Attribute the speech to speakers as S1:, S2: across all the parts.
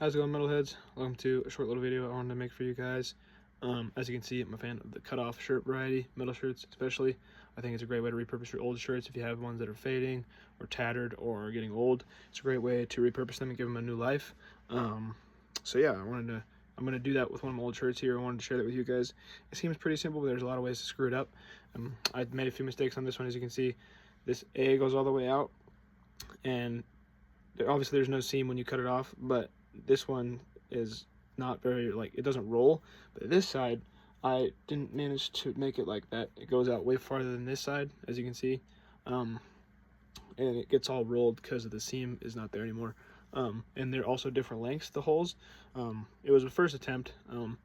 S1: How's it going, metalheads? Welcome to a short little video I wanted to make for you guys. As you can see, I'm a fan of the cut-off shirt variety, metal shirts especially. I think it's a great way to repurpose your old shirts if you have ones that are fading or tattered or getting old. It's a great way to repurpose them and give them a new life. So yeah, I'm gonna do that with one of my old shirts here. I wanted to share that with you guys. It seems pretty simple, but there's a lot of ways to screw it up. I made a few mistakes on this one. As you can see, this A goes all the way out, and obviously there's no seam when you cut it off, but this one is not very, like, it doesn't roll. But this side, I didn't manage to make it like that. It goes out way farther than this side, as you can see, and it gets all rolled because of the seam is not there anymore. And they're also different lengths, the holes. It was a first attempt, and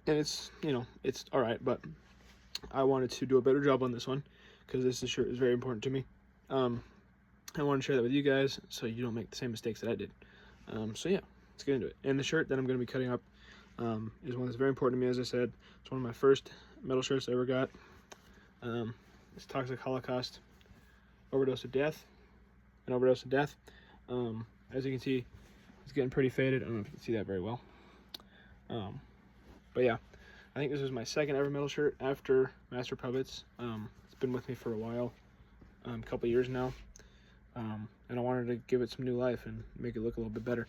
S1: it's, you know, it's all right, but I wanted to do a better job on this one because this shirt is very important to me. I want to share that with you guys so you don't make the same mistakes that I did. So yeah, let's get into it. And the shirt that I'm going to be cutting up is one that's very important to me. As I said, it's one of my first metal shirts I ever got. It's Toxic Holocaust, Overdose of Death, an Overdose of Death. As you can see, it's getting pretty faded. I don't know if you can see that very well. But yeah, I think this was my second ever metal shirt after Master Puppets. It's been with me for a while, a couple years now. And I wanted to give it some new life and make it look a little bit better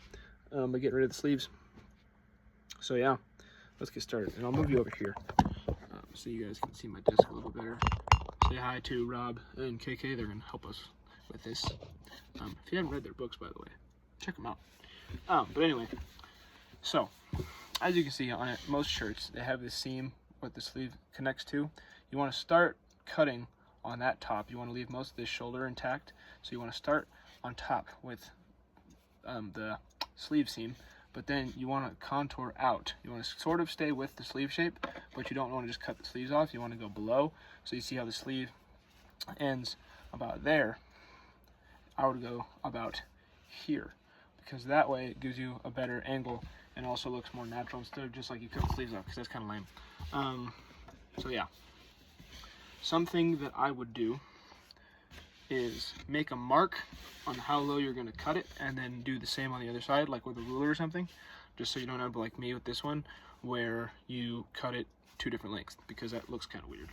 S1: by getting rid of the sleeves. So yeah, let's get started. And I'll move you over here so you guys can see my desk a little bit better. Say hi to Rob and KK. They're going to help us with this. If you haven't read their books, by the way, check them out. But anyway, so as you can see on it, most shirts, they have this seam what the sleeve connects to. You want to start cutting on that top. You want to leave most of this shoulder intact, so you want to start on top with the sleeve seam, but then you want to contour out. You want to sort of stay with the sleeve shape, but you don't want to just cut the sleeves off. You want to go below, so you see how the sleeve ends about there. I would go about here, because that way it gives you a better angle and also looks more natural instead of just like you cut the sleeves off, because that's kind of lame. So yeah, something that I would do is make a mark on how low you're going to cut it, and then do the same on the other side, like with a ruler or something, just so you don't end up like me with this one, where you cut it two different lengths, because that looks kind of weird.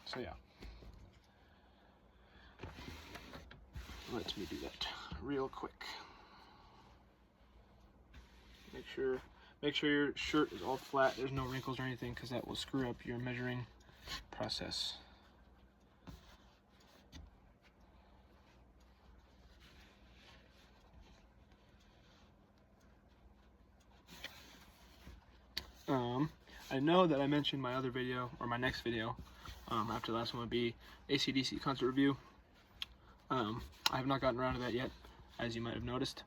S1: So yeah, let me do that real quick. Make sure your shirt is all flat, there's no wrinkles or anything, because that will screw up your measuring process. I know that I mentioned my other video, or my next video, after the last one would be AC/DC concert review. I have not gotten around to that yet, as you might have noticed.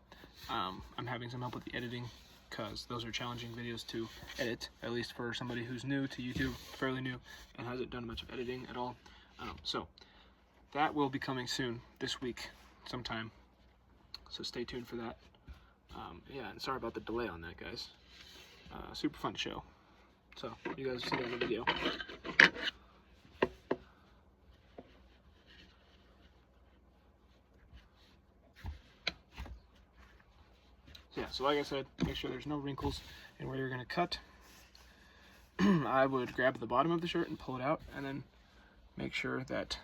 S1: I'm having some help with the editing, because those are challenging videos to edit, at least for somebody who's new to YouTube, fairly new, and hasn't done much of editing at all. So that will be coming soon, this week sometime, so stay tuned for that. Yeah, and sorry about the delay on that, guys. Super fun show. So you guys will see that in the video. Yeah, so like I said, make sure there's no wrinkles in where you're going to cut. I would grab the bottom of the shirt and pull it out, and then make sure that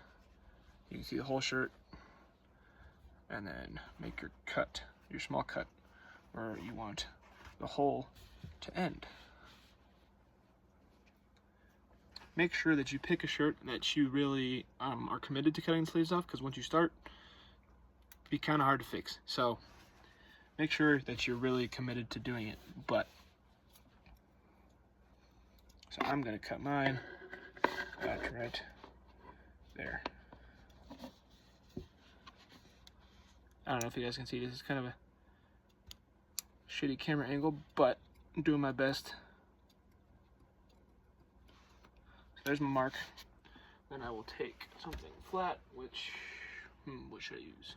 S1: you can see the whole shirt, and then make your cut, your small cut, where you want the hole to end. Make sure that you pick a shirt that you really are committed to cutting the sleeves off, because once you start, it'd be kind of hard to fix. So make sure that you're really committed to doing it. So I'm going to cut mine about right there. I don't know if you guys can see, this is kind of a shitty camera angle, but I'm doing my best. So there's my mark. Then I will take something flat, which, what should I use?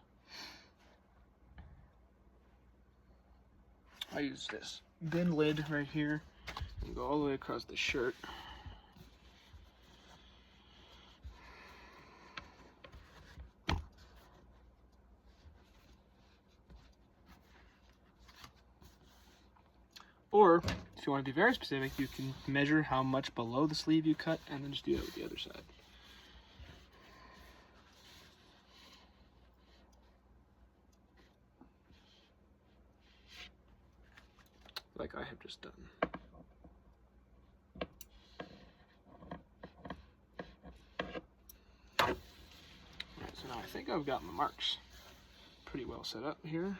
S1: I use this bin lid right here and go all the way across the shirt. Or if you want to be very specific, you can measure how much below the sleeve you cut and then just do that with the other side. Like I have just done. Alright, so now I think I've got my marks pretty well set up here.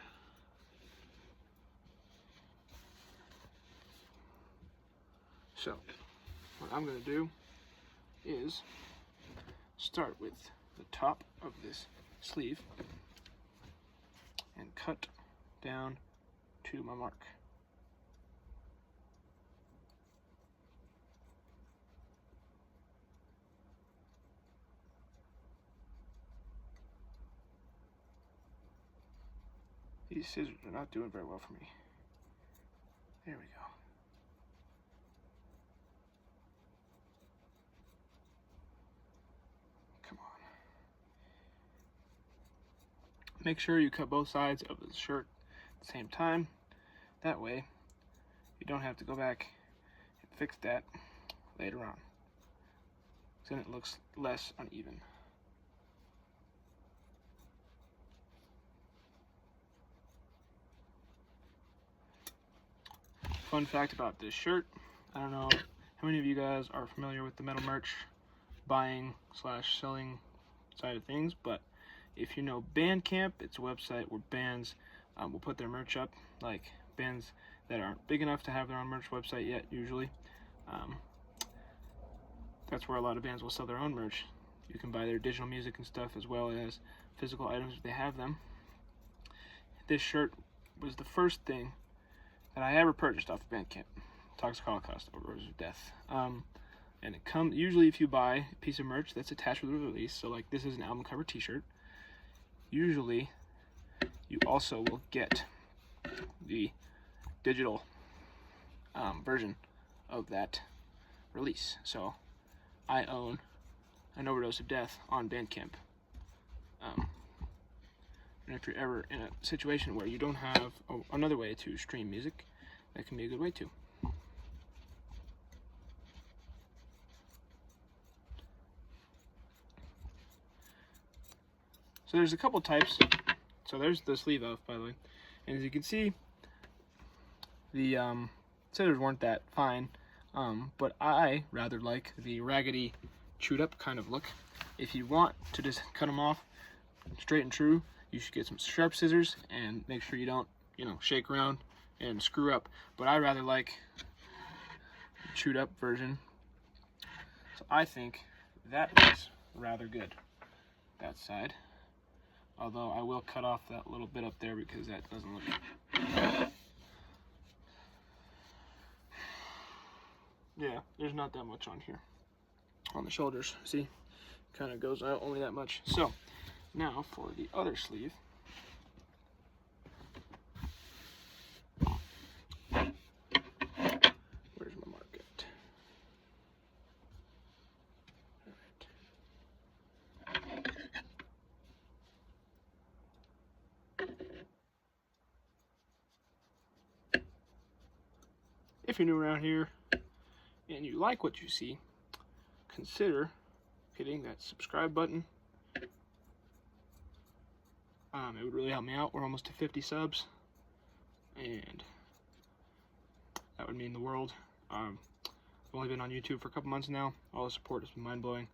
S1: So, what I'm going to do is start with the top of this sleeve and cut down to my mark. These scissors are not doing very well for me. There we go. Come on. Make sure you cut both sides of the shirt at the same time. That way, you don't have to go back and fix that later on. Then it looks less uneven. Fun fact about this shirt, I don't know how many of you guys are familiar with the metal merch buying / selling side of things, but if you know Bandcamp, it's a website where bands will put their merch up, like bands that aren't big enough to have their own merch website yet, usually. That's where a lot of bands will sell their own merch. You can buy their digital music and stuff as well as physical items if they have them. This shirt was the first thing that I ever purchased off of Bandcamp. Toxic Holocaust or Roses of Death. And it comes, usually if you buy a piece of merch that's attached with the release, so like this is an album cover t-shirt, usually you also will get the digital version of that release. So I own An Overdose of Death on Bandcamp. And if you're ever in a situation where you don't have another way to stream music, that can be a good way to. So there's a couple types. So there's the sleeve off, by the way. And as you can see, the scissors weren't that fine, but I rather like the raggedy, chewed up kind of look. If you want to just cut them off straight and true, you should get some sharp scissors and make sure you don't, shake around and screw up. But I rather like the chewed up version. So I think that looks rather good, that side. Although I will cut off that little bit up there because that doesn't look good. Yeah, there's not that much on here. On the shoulders, see? Kind of goes out only that much. So, now for the other sleeve. Where's my mark at? If you're new around here and you like what you see, consider hitting that subscribe button. It would really help me out. We're almost to 50 subs, and that would mean the world. I've only been on YouTube for a couple months now. All the support has been mind-blowing.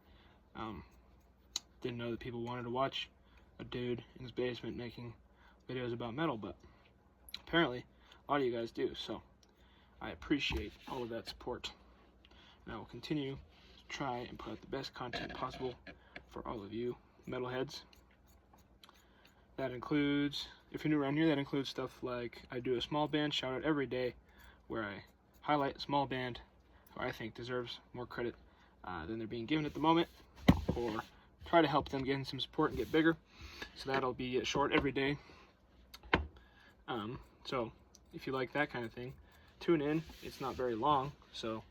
S1: Didn't know that people wanted to watch a dude in his basement making videos about metal, but apparently a lot of you guys do, so I appreciate all of that support. And I will continue to try and put out the best content possible for all of you metalheads. That includes, if you're new around here, that includes stuff like I do a small band shout out every day where I highlight a small band who I think deserves more credit than they're being given at the moment, or try to help them get some support and get bigger. So that'll be a short every day. So if you like that kind of thing, tune in. It's not very long, so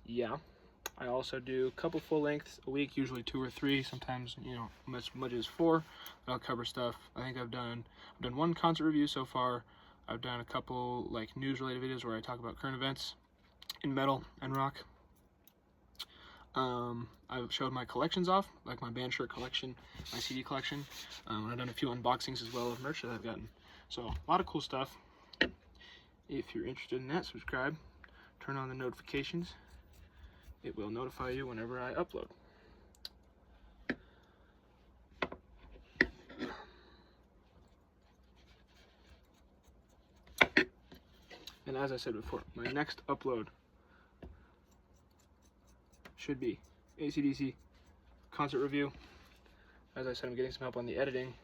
S1: yeah. I also do a couple full lengths a week, usually 2 or 3, sometimes as much as 4. I'll cover stuff. I think I've done one concert review so far, I've done a couple like news related videos where I talk about current events in metal and rock. I've showed my collections off, like my band shirt collection, my CD collection. I've done a few unboxings as well of merch that I've gotten. So a lot of cool stuff. If you're interested in that, subscribe, turn on the notifications. It will notify you whenever I upload. And as I said before, my next upload should be AC/DC concert review. As I said, I'm getting some help on the editing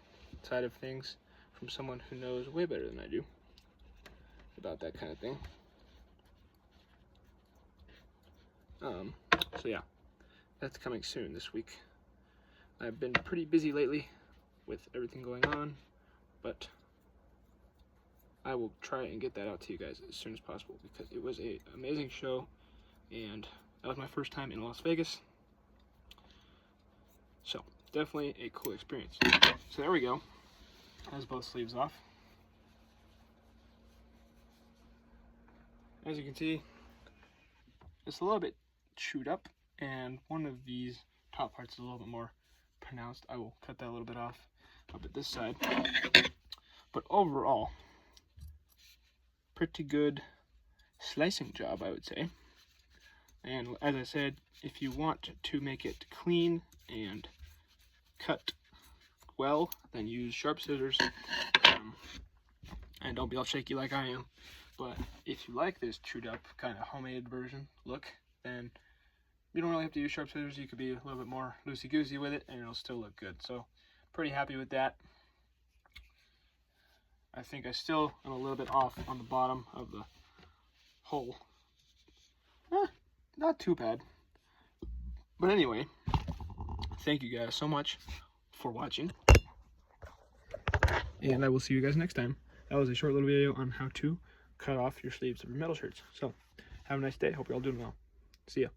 S1: side of things from someone who knows way better than I do about that kind of thing. So yeah, that's coming soon this week. I've been pretty busy lately with everything going on, but I will try and get that out to you guys as soon as possible, because it was an amazing show, and that was my first time in Las Vegas. So definitely a cool experience. So there we go. Has both sleeves off. As you can see, it's a little bit chewed up, and one of these top parts is a little bit more pronounced. I will cut that a little bit off up at this side. But overall, pretty good slicing job, I would say. And as I said, if you want to make it clean and cut well, then use sharp scissors. And don't be all shaky like I am. But if you like this chewed up kind of homemade version look, then you don't really have to use sharp scissors. You could be a little bit more loosey-goosey with it, and it'll still look good. So pretty happy with that. I think I still am a little bit off on the bottom of the hole. Not too bad. But anyway, thank you guys so much for watching. And I will see you guys next time. That was a short little video on how to cut off your sleeves of your metal shirts. So have a nice day. Hope you're all doing well. See ya.